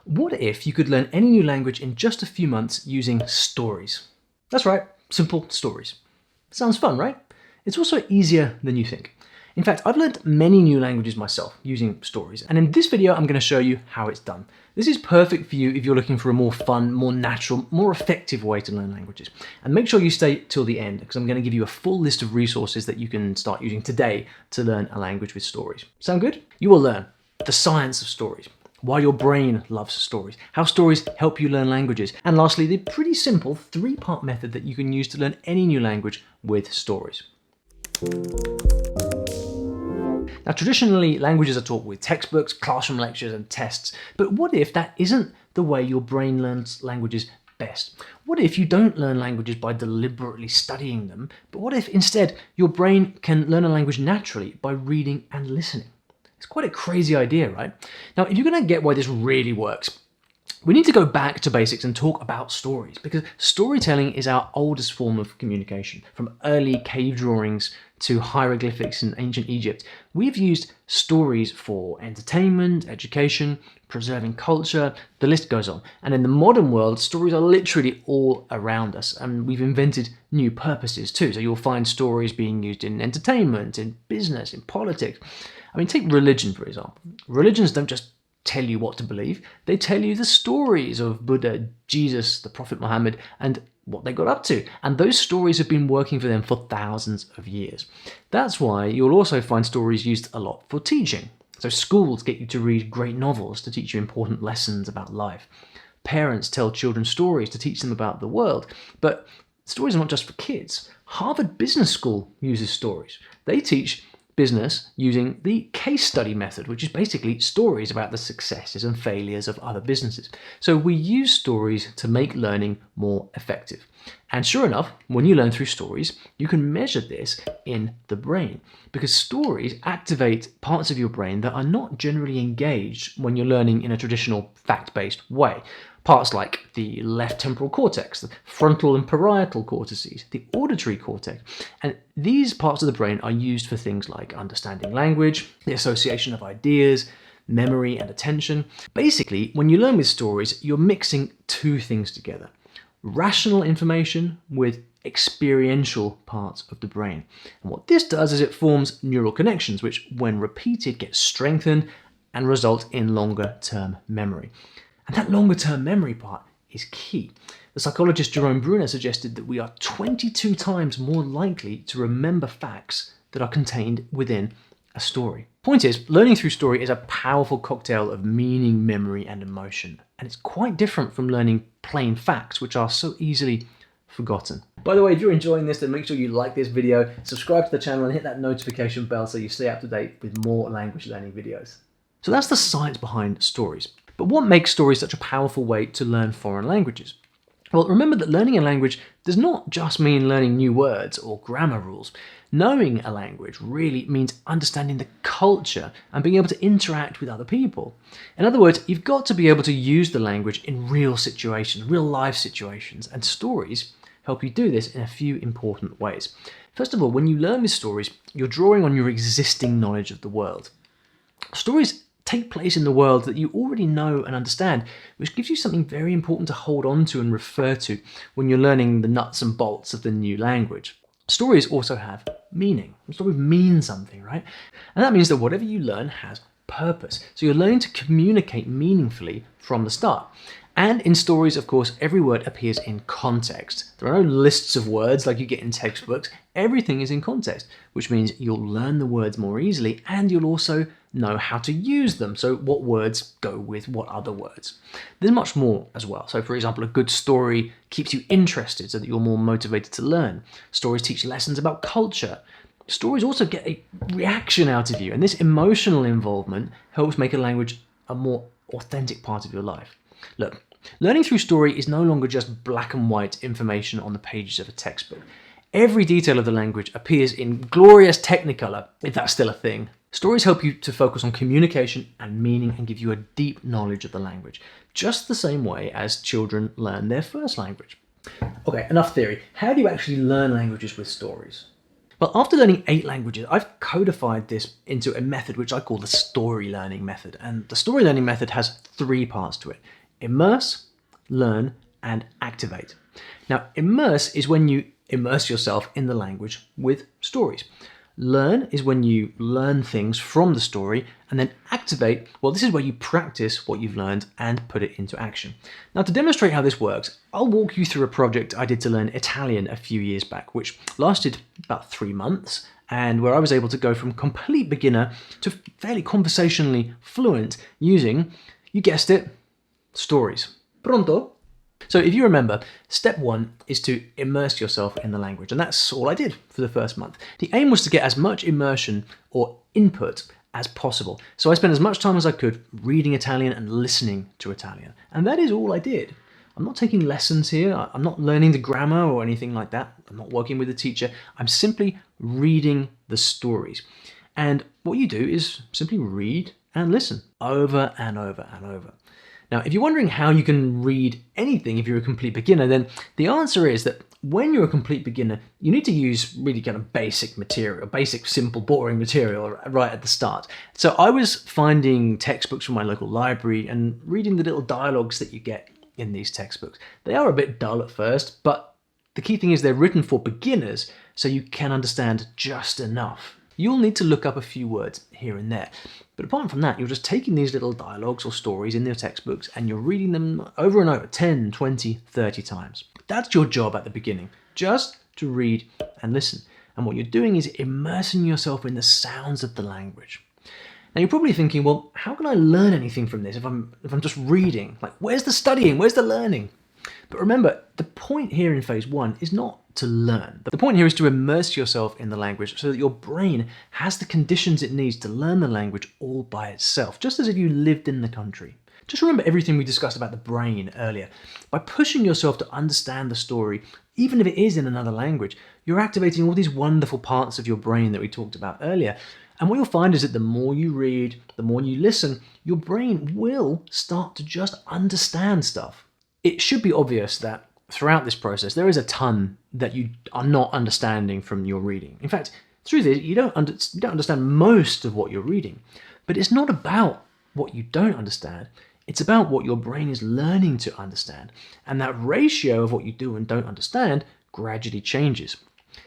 What if you could learn any new language in just a few months using stories? That's right, simple stories. Sounds fun, right? It's also easier than you think. In fact, I've learned many new languages myself using stories, and in this video I'm going to show you how it's done. This is perfect for you if you're looking for a more fun, more natural, more effective way to learn languages. And make sure you stay till the end, because I'm going to give you a full list of resources that you can start using today to learn a language with stories. Sound good? You will learn the science of stories, why your brain loves stories, how stories help you learn languages, and lastly, the pretty simple three-part method that you can use to learn any new language with stories. Now, traditionally, languages are taught with textbooks, classroom lectures, and tests, but what if that isn't the way your brain learns languages best? What if you don't learn languages by deliberately studying them, but what if instead your brain can learn a language naturally by reading and listening? It's quite a crazy idea, right? Now, if you're going to get why this really works, we need to go back to basics and talk about stories, because storytelling is our oldest form of communication. From early cave drawings to hieroglyphics in ancient Egypt, we've used stories for entertainment, education, preserving culture, the list goes on. And in the modern world, stories are literally all around us, and we've invented new purposes too. So you'll find stories being used in entertainment, in business, in politics. I mean, take religion, for example. Religions don't just tell you what to believe, they tell you the stories of Buddha, Jesus, the Prophet Muhammad, and what they got up to. And those stories have been working for them for thousands of years. That's why you'll also find stories used a lot for teaching. So schools get you to read great novels to teach you important lessons about life. Parents tell children stories to teach them about the world. But stories are not just for kids. Harvard Business School uses stories. They teach business using the case study method, which is basically stories about the successes and failures of other businesses. So we use stories to make learning more effective. And sure enough, when you learn through stories, you can measure this in the brain, because stories activate parts of your brain that are not generally engaged when you're learning in a traditional fact-based way. Parts like the left temporal cortex, the frontal and parietal cortices, the auditory cortex. And these parts of the brain are used for things like understanding language, the association of ideas, memory and attention. Basically, when you learn with stories, you're mixing two things together: rational information with experiential parts of the brain. And what this does is it forms neural connections, which when repeated get strengthened and result in longer term memory. And that longer term memory part is key. The psychologist Jerome Bruner suggested that we are 22 times more likely to remember facts that are contained within a story. Point is, learning through story is a powerful cocktail of meaning, memory, and emotion. And it's quite different from learning plain facts, which are so easily forgotten. By the way, if you're enjoying this, then make sure you like this video, subscribe to the channel, and hit that notification bell so you stay up to date with more language learning videos. So that's the science behind stories. But what makes stories such a powerful way to learn foreign languages? Well, remember that learning a language does not just mean learning new words or grammar rules. Knowing a language really means understanding the culture and being able to interact with other people. In other words, you've got to be able to use the language in real situations, real life situations, and stories help you do this in a few important ways. First of all, when you learn with stories, you're drawing on your existing knowledge of the world. Stories take place in the world that you already know and understand, which gives you something very important to hold on to and refer to when you're learning the nuts and bolts of the new language. Stories also have meaning. Stories mean something, right? And that means that whatever you learn has purpose. So you're learning to communicate meaningfully from the start. And in stories, of course, every word appears in context. There are no lists of words like you get in textbooks. Everything is in context, which means you'll learn the words more easily and you'll also know how to use them. So what words go with what other words. There's much more as well. So for example, a good story keeps you interested so that you're more motivated to learn. Stories teach lessons about culture. Stories also get a reaction out of you, and this emotional involvement helps make a language a more authentic part of your life. Look, learning through story is no longer just black and white information on the pages of a textbook. Every detail of the language appears in glorious technicolor, if that's still a thing. Stories help you to focus on communication and meaning and give you a deep knowledge of the language, just the same way as children learn their first language. Okay, enough theory. How do you actually learn languages with stories? Well, after learning 8 languages, I've codified this into a method which I call the story learning method. And the story learning method has 3 parts to it: immerse, learn, and activate. Now, immerse is when you immerse yourself in the language with stories. Learn is when you learn things from the story, and then activate, well, this is where you practice what you've learned and put it into action. Now, to demonstrate how this works, I'll walk you through a project I did to learn Italian a few years back, which lasted about 3 months, and where I was able to go from complete beginner to fairly conversationally fluent using, you guessed it, stories. Pronto? So if you remember, step 1 is to immerse yourself in the language, and that's all I did for the first month. The aim was to get as much immersion or input as possible. So I spent as much time as I could reading Italian and listening to Italian. And that is all I did. I'm not taking lessons here. I'm not learning the grammar or anything like that. I'm not working with a teacher. I'm simply reading the stories. And what you do is simply read and listen over and over and over. Now, if you're wondering how you can read anything if you're a complete beginner, then the answer is that when you're a complete beginner, you need to use really kind of basic material, basic, simple, boring material right at the start. So I was finding textbooks from my local library and reading the little dialogues that you get in these textbooks. They are a bit dull at first, but the key thing is they're written for beginners, so you can understand just enough. You'll need to look up a few words here and there. But apart from that, you're just taking these little dialogues or stories in their textbooks and you're reading them over and over 10, 20, 30 times. That's your job at the beginning, just to read and listen. And what you're doing is immersing yourself in the sounds of the language. Now you're probably thinking, well, how can I learn anything from this if I'm just reading? Like, where's the studying? Where's the learning? But remember, the point here in phase 1 is not to learn. The point here is to immerse yourself in the language so that your brain has the conditions it needs to learn the language all by itself, just as if you lived in the country. Just remember everything we discussed about the brain earlier. By pushing yourself to understand the story, even if it is in another language, you're activating all these wonderful parts of your brain that we talked about earlier. And what you'll find is that the more you read, the more you listen, your brain will start to just understand stuff. It should be obvious that throughout this process, there is a ton that you are not understanding from your reading. In fact, through this, you don't understand most of what you're reading. But it's not about what you don't understand. It's about what your brain is learning to understand. And that ratio of what you do and don't understand gradually changes.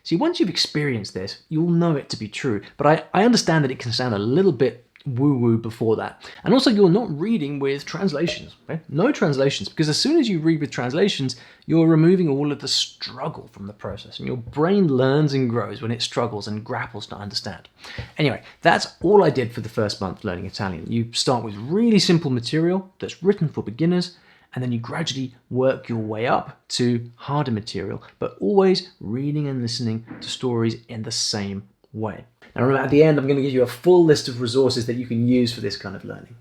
See, once you've experienced this, you'll know it to be true. But I understand that it can sound a little bit woo-woo before that. And also, you're not reading with translations. Okay? No translations, because as soon as you read with translations, you're removing all of the struggle from the process. And your brain learns and grows when it struggles and grapples to understand. Anyway, that's all I did for the first month learning Italian. You start with really simple material that's written for beginners, and then you gradually work your way up to harder material, but always reading and listening to stories in the same way. Now remember, at the end, I'm going to give you a full list of resources that you can use for this kind of learning.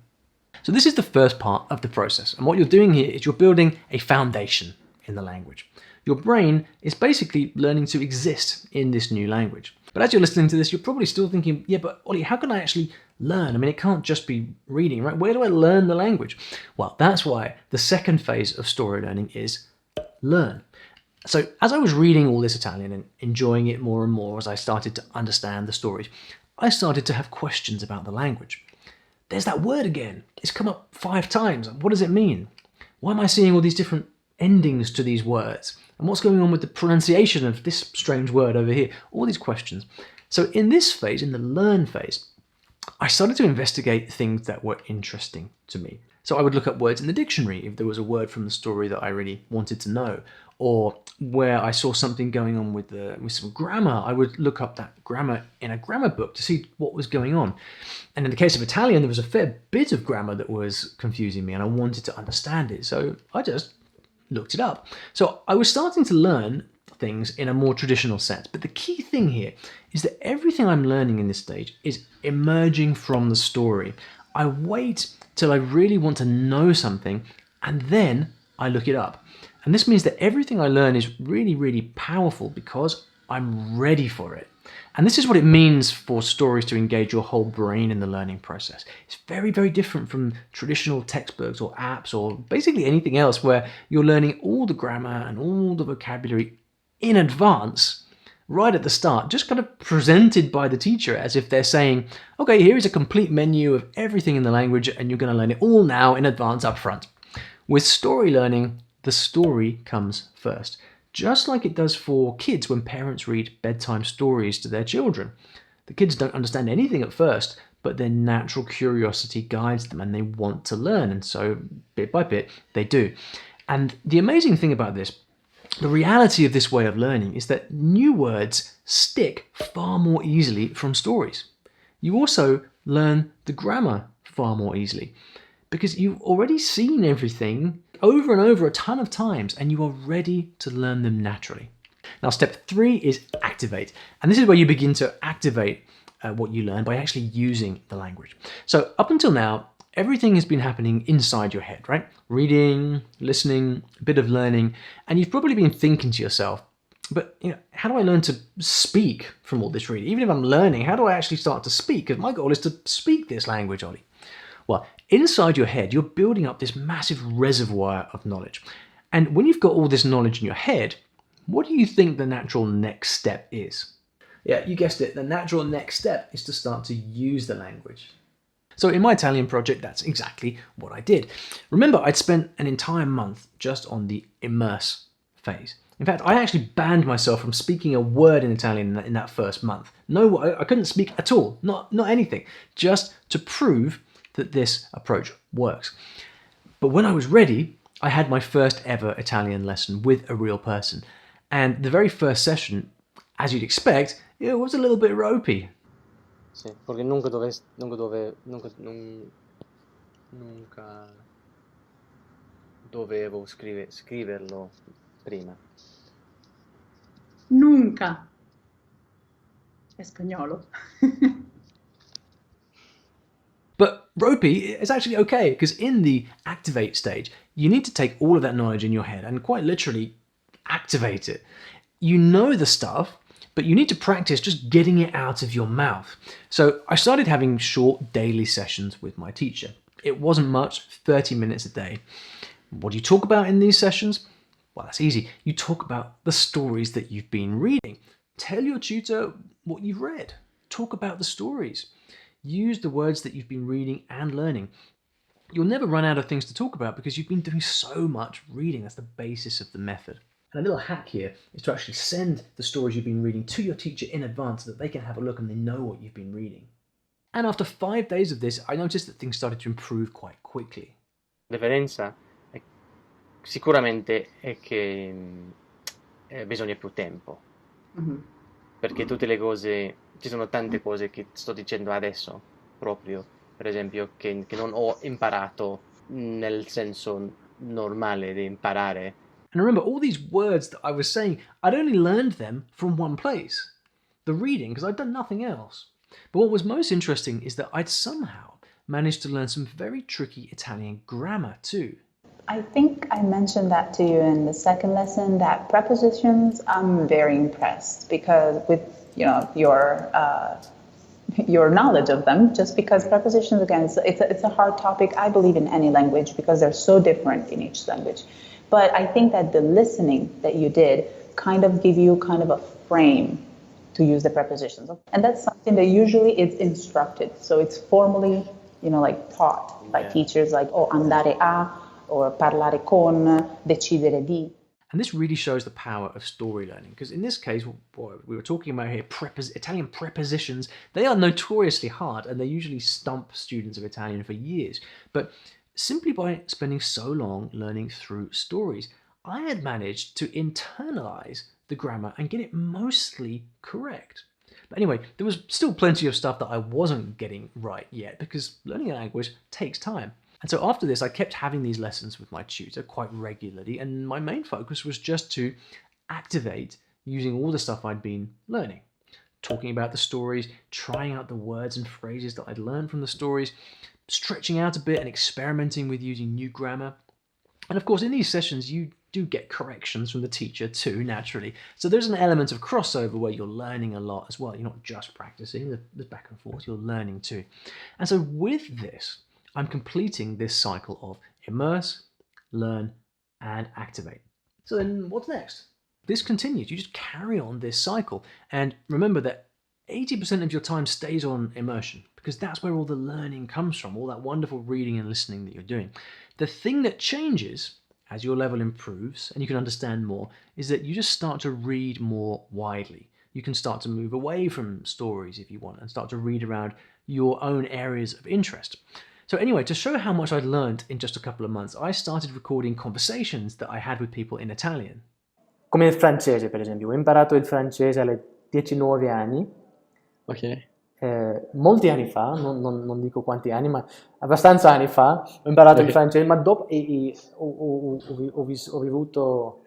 So this is the first part of the process. And what you're doing here is you're building a foundation in the language. Your brain is basically learning to exist in this new language. But as you're listening to this, you're probably still thinking, yeah, but Ollie, how can I actually learn? I mean, it can't just be reading, right? Where do I learn the language? Well, that's why the second phase of story learning is learn. So as I was reading all this Italian and enjoying it more and more as I started to understand the stories, I started to have questions about the language. There's that word again. It's come up 5 times. What does it mean? Why am I seeing all these different endings to these words? And what's going on with the pronunciation of this strange word over here? All these questions. So in this phase, in the learn phase, I started to investigate things that were interesting to me. So I would look up words in the dictionary if there was a word from the story that I really wanted to know, or where I saw something going on with some grammar, I would look up that grammar in a grammar book to see what was going on. And in the case of Italian, there was a fair bit of grammar that was confusing me and I wanted to understand it. So I just looked it up. So I was starting to learn things in a more traditional sense. But the key thing here is that everything I'm learning in this stage is emerging from the story. I wait till I really want to know something and then I look it up. And this means that everything I learn is really, really powerful because I'm ready for it. And this is what it means for stories to engage your whole brain in the learning process. It's very, very different from traditional textbooks or apps or basically anything else where you're learning all the grammar and all the vocabulary in advance right at the start, just kind of presented by the teacher as if they're saying, okay, here is a complete menu of everything in the language and you're going to learn it all now in advance up front. With story learning, the story comes first, just like it does for kids when parents read bedtime stories to their children. The kids don't understand anything at first, but their natural curiosity guides them and they want to learn, and so bit by bit they do. And the amazing thing about this, the reality of this way of learning, is that new words stick far more easily from stories. You also learn the grammar far more easily because you've already seen everything over and over a ton of times and you are ready to learn them naturally. Now, step 3 is activate. And this is where you begin to activate what you learn by actually using the language. So up until now, everything has been happening inside your head, right? Reading, listening, a bit of learning, and you've probably been thinking to yourself, but how do I learn to speak from all this reading? Even if I'm learning, how do I actually start to speak? Because my goal is to speak this language, Olly. Well, inside your head, you're building up this massive reservoir of knowledge. And when you've got all this knowledge in your head, what do you think the natural next step is? Yeah, you guessed it. The natural next step is to start to use the language. So in my Italian project, that's exactly what I did. Remember, I'd spent an entire month just on the immerse phase. In fact, I actually banned myself from speaking a word in Italian in that first month. No, I couldn't speak at all, not anything, just to prove that this approach works. But when I was ready, I had my first ever Italian lesson with a real person. And the very first session, as you'd expect, it was a little bit ropey. Sì, perché nunca dovevo scriverlo prima. Nunca. È spagnolo. But ropey is actually okay, because in the activate stage, you need to take all of that knowledge in your head and quite literally activate it. You know the stuff, but you need to practice just getting it out of your mouth. So I started having short daily sessions with my teacher. It wasn't much, 30 minutes a day. What do you talk about in these sessions? Well, that's easy. You talk about the stories that you've been reading. Tell your tutor what you've read. Talk about the stories. Use the words that you've been reading and learning. You'll never run out of things to talk about because you've been doing so much reading. That's the basis of the method. And a little hack here is to actually send the stories you've been reading to your teacher in advance so that they can have a look and they know what you've been reading. And after 5 days of this, I noticed that things started to improve quite quickly. La differenza sicuramente è che bisogna più tempo. Mm-hmm. Perché tutte le cose, ci sono tante cose che sto dicendo adesso, proprio, per esempio, che non ho imparato nel senso normale di imparare. And remember, all these words that I was saying, I'd only learned them from one place, the reading, because I'd done nothing else. But what was most interesting is that I'd somehow managed to learn some very tricky Italian grammar too. I think I mentioned that to you in the second lesson, that prepositions, I'm very impressed because with your knowledge of them, just because prepositions, again, it's a hard topic, I believe, in any language because they're so different in each language. But I think that the listening that you did kind of give you kind of a frame to use the prepositions. And that's something that usually is instructed. So it's formally, taught by teachers, like, andare a, or parlare con, decidere di. And this really shows the power of story learning, because in this case, what we were talking about here, Italian prepositions, they are notoriously hard and they usually stump students of Italian for years. But simply by spending so long learning through stories, I had managed to internalize the grammar and get it mostly correct. But anyway, there was still plenty of stuff that I wasn't getting right yet because learning a language takes time. And so after this, I kept having these lessons with my tutor quite regularly, and my main focus was just to activate using all the stuff I'd been learning. Talking about the stories, trying out the words and phrases that I'd learned from the stories, stretching out a bit and experimenting with using new grammar. And of course, in these sessions, you do get corrections from the teacher too, naturally. So there's an element of crossover where you're learning a lot as well. You're not just practicing, there's back and forth, you're learning too. And so with this, I'm completing this cycle of immerse, learn, and activate. So then what's next? this continues. You just carry on this cycle. And remember that 80% of your time stays on immersion because that's where all the learning comes from, all that wonderful reading and listening that you're doing. The thing that changes as your level improves and you can understand more is that you just start to read more widely. You can start to move away from stories if you want and start to read around your own areas of interest. So anyway, to show how much I'd learned in just a couple of months, I started recording conversations that I had with people in Italian. Come il francese, per esempio. Ho imparato il francese alle 10-9 anni, Ok. molti anni fa, non dico quanti anni, ma abbastanza anni fa, ho imparato il francese, ma dopo ho vissuto,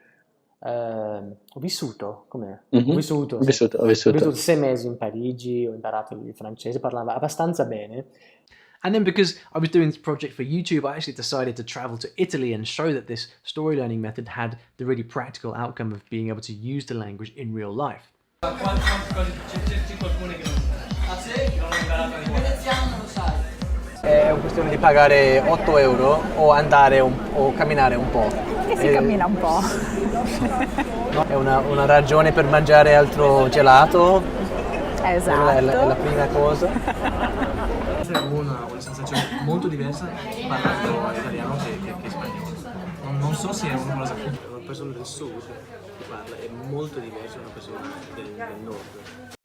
com'è? Mhm. Ho vissuto, Ho vissuto. 6 mesi in Parigi, ho imparato il francese, parlava abbastanza bene. And then because I was doing this project for YouTube, I actually decided to travel to Italy and show that this story learning method had the really practical outcome of being able to use the language in real life. È una questione di pagare 8 euro o andare o camminare un po'. E si cammina un po'. È una ragione per mangiare altro gelato. Esatto. È la prima cosa. Una sensazione molto diversa parlando italiano che spagnolo. Non so se è una cosa, una persona del sud che parla è molto diversa da una persona del nord.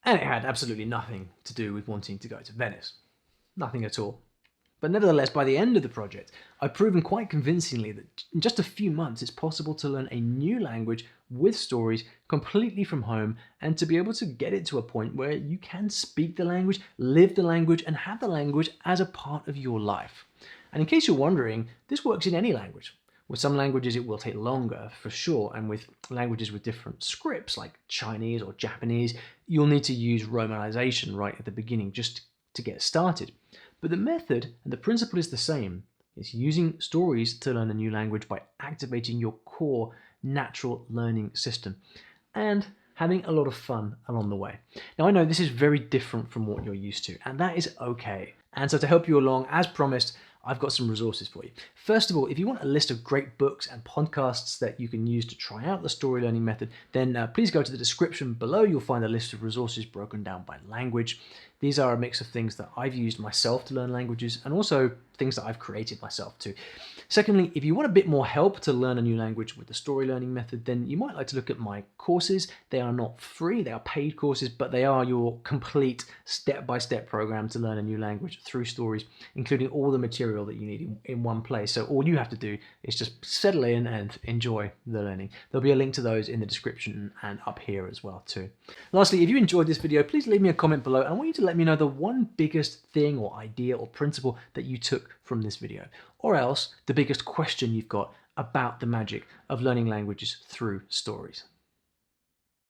And it had absolutely nothing to do with wanting to go to Venice. Nothing at all. But nevertheless, by the end of the project, I've proven quite convincingly that in just a few months it's possible to learn a new language with stories completely from home and to be able to get it to a point where you can speak the language, live the language, and have the language as a part of your life. And in case you're wondering, this works in any language. With some languages it will take longer, for sure, and with languages with different scripts like Chinese or Japanese, you'll need to use romanization right at the beginning just to get started. But the method and the principle is the same. It's using stories to learn a new language by activating your core natural learning system and having a lot of fun along the way. Now I know this is very different from what you're used to, and that is okay. And so to help you along, as promised, I've got some resources for you. First of all, if you want a list of great books and podcasts that you can use to try out the story learning method, then please go to the description below. You'll find a list of resources broken down by language. These are a mix of things that I've used myself to learn languages and also things that I've created myself too. Secondly, if you want a bit more help to learn a new language with the story learning method, then you might like to look at my courses. They are not free, they are paid courses, but they are your complete step-by-step program to learn a new language through stories, including all the material that you need in one place. So all you have to do is just settle in and enjoy the learning. There'll be a link to those in the description and up here as well too. Lastly, if you enjoyed this video, please leave me a comment below. I want you to let me know the one biggest thing or idea or principle that you took from this video, or else the biggest question you've got about the magic of learning languages through stories.